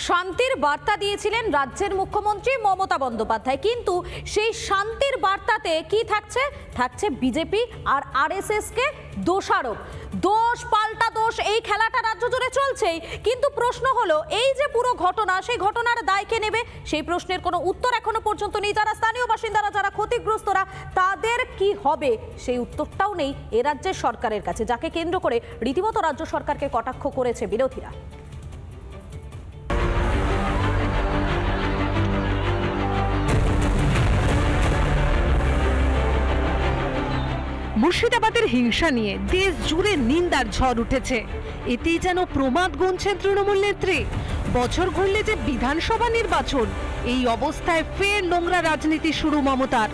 শান্তির বার্তা দিয়েছিলেন রাজ্যের মুখ্যমন্ত্রী মমতা বন্দ্যোপাধ্যায়, কিন্তু সেই শান্তির বার্তাতে কি থাকছে? থাকছে বিজেপি আর আরএসএস কে দোষারোপ। দোষ পাল্টা দোষ, এই খেলাটা রাজ্য জুড়ে চলছেই। কিন্তু প্রশ্ন হলো, এই যে পুরো ঘটনা, সেই ঘটনার দায় কে নেবে? সেই প্রশ্নের কোনো উত্তর এখনো পর্যন্ত নেই। যারা স্থানীয় বাসিন্দারা, যারা ক্ষতিগ্রস্তরা, তাদের কি হবে সেই উত্তরটাও নেই এ রাজ্যের সরকারের কাছে, যাকে কেন্দ্র করে রীতিমতো রাজ্য সরকারকে কটাক্ষ করেছে বিরোধীরা। মুর্শিদাবাদের হিংসা নিয়ে দেশ জুড়ে নিন্দার ঝড় উঠেছে। এতেই যেন প্রমাদ গুনছেন তৃণমূল নেত্রী। বছর ঘুরলে যে বিধানসভা নির্বাচন, এই অবস্থায় ফের নোংরা রাজনীতি শুরু মমতার।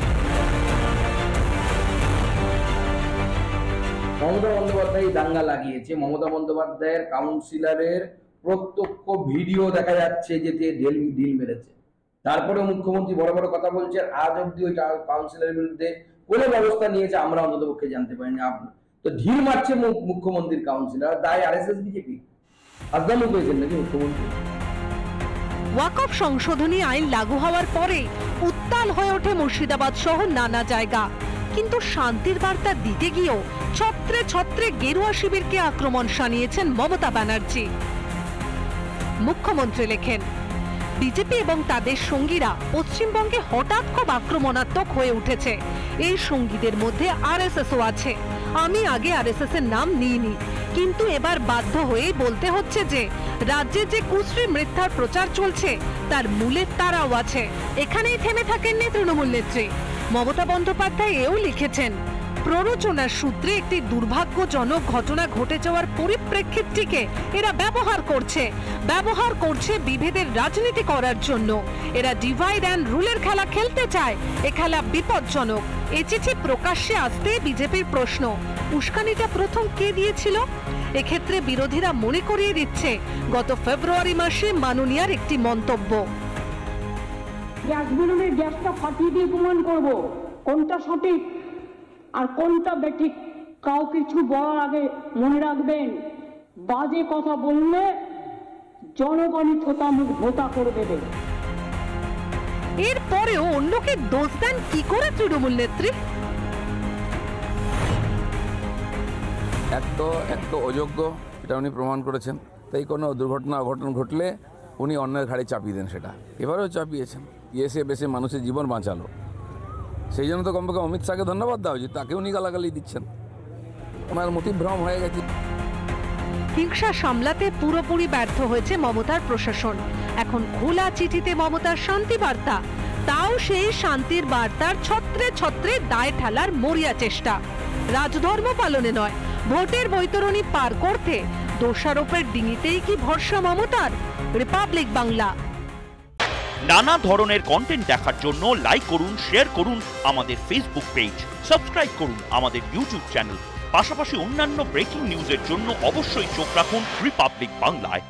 মমতা বন্দ্যোপাধ্যায় দাঙ্গা লাগিয়েছে। মমতা বন্দ্যোপাধ্যায়ের কাউন্সিলরের প্রত্যক্ষ ভিডিও দেখা যাচ্ছে যে ঢিল মেরেছে। তারপরে মুখ্যমন্ত্রী বড় বড় কথা বলছেন। আজ অব্দি ওই কাউন্সিলরের বিরুদ্ধে কোনো ব্যবস্থা নিয়েছে আমরা অন্তত পক্ষে জানতে পারিনি। তো ঢিল মারছে মুখ্যমন্ত্রীর কাউন্সিলর, দায় আরএসএস বিজেপি। আজদামু করেছেন নাকি মুখ্যমন্ত্রী? ওয়াকফ সংশোধনী আইন লাগু হওয়ার পরে উত্তাল হয়ে ওঠে মুর্শিদাবাদ সহ নানা জায়গা। কিন্তু শান্তির বার্তা দিতে গিয়েও ছত্রে ছত্রে গেরুয়া শিবিরকে আক্রমণ শানিয়েছেন মমতা ব্যানার্জি। মুখ্যমন্ত্রী লেখেন, বিজেপি এবং তাদের সঙ্গীরা পশ্চিমবঙ্গে হঠাৎ খুব আক্রমণাত্মক হয়ে উঠেছে। এই সঙ্গীদের মধ্যে আরএসএসও আছে। আমি আগে আরএসএস এর নাম নিইনি, কিন্তু এবার বাধ্য হয়েই বলতে হচ্ছে যে রাজ্যে যে কুশ্রী মিথ্যার প্রচার চলছে তার মূলে তারাও আছে। এখানেই থেমে থাকেননি তৃণমূল নেত্রী। মমতা বন্দ্যোপাধ্যায় এও লিখেছেন, প্ররোচনার সূত্রে একটি দুর্ভাগ্যজনক ঘটনা ঘটে যাওয়ার পরিপ্রেক্ষিতটিকে এরা ব্যবহার করছে বিভেদের রাজনীতি করার জন্য। এরা ডিভাইড অ্যান্ড রুলের খেলা খেলতে চায়। এ খেলা বিপজ্জনক। এ চিঠি প্রকাশ্যে আসতে বিজেপির প্রশ্ন, উস্কানিটা প্রথম কে দিয়েছিল? এক্ষেত্রে বিরোধীরা মনে করিয়ে দিচ্ছে গত ফেব্রুয়ারি মাসে মাননীয়ার একটি মন্তব্য। গ্যাস বিলুনের গ্যাসটা ফাটিয়ে দিয়ে প্রমাণ করব কোনটা সঠিক আর কোনটা বেঠিক। কাউ কিছু বলার আগে মনে রাখবেন, বাজে কথা বললে জনগণই ভোতা করে দেবে। এরপরেও অন্যকে দোষ দেন কি করে তৃণমূল নেত্রী? এক তো অযোগ্য, এটা উনি প্রমাণ করেছেন। তাই কোনো দুর্ঘটনা অঘটন ঘটলে উনি অন্যের ঘাড়ে চাপিয়ে দেন, সেটা এবারেও চাপিয়েছেন। এসে বেশে মানুষের জীবন বাঁচালো, সেই জন্য তো কমপক্ষে অমিত শাহকে ধন্যবাদ দেওয়া উচিত। তাকে উনি গালাগালি দিচ্ছেন, ওনার মতিভ্রম হয়ে গেছে। হিংসা সামলাতে পুরোপুরি ব্যর্থ হয়েছে মমতার প্রশাসন। এখন খোলা চিঠিতে মমতার শান্তি বার্তা, তাও সেই শান্তির বার্তার ছত্রে ছত্রে দায় ঠেলার মরিয়া চেষ্টা। রাজধর্ম পালনে নয়, ভোটের বৈতরণী পার করতে দোষারোপের ডিঙিতেই কি ভরসা মমতার? রিপাবলিক বাংলা। নানা ধরনের কন্টেন্ট দেখার জন্য লাইক করুন, শেয়ার করুন আমাদের ফেসবুক পেজ, সাবস্ক্রাইব করুন আমাদের ইউটিউব চ্যানেল। পাশাপাশি অন্যান্য ব্রেকিং নিউজের জন্য অবশ্যই চোখ রাখুন রিপাবলিক বাংলায়।